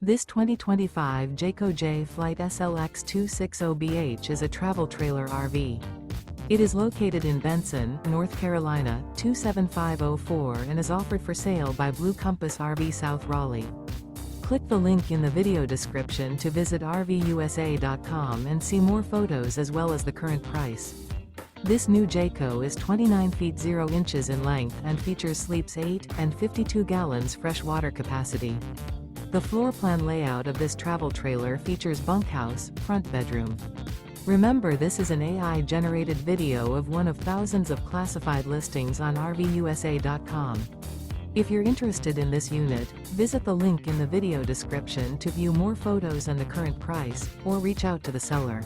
This 2025 Jayco Jay Flight SLX 260BH is a travel trailer RV. It is located in Benson, North Carolina, 27504 and is offered for sale by Blue Compass RV South Raleigh. Click the link in the video description to visit RVUSA.com and see more photos as well as the current price. This new Jayco is 29 feet 0 inches in length and features sleeps 8 and 52 gallons fresh water capacity. The floor plan layout of this travel trailer features bunkhouse, front bedroom. Remember, this is an AI-generated video of one of thousands of classified listings on RVUSA.com. If you're interested in this unit, visit the link in the video description to view more photos and the current price, or reach out to the seller.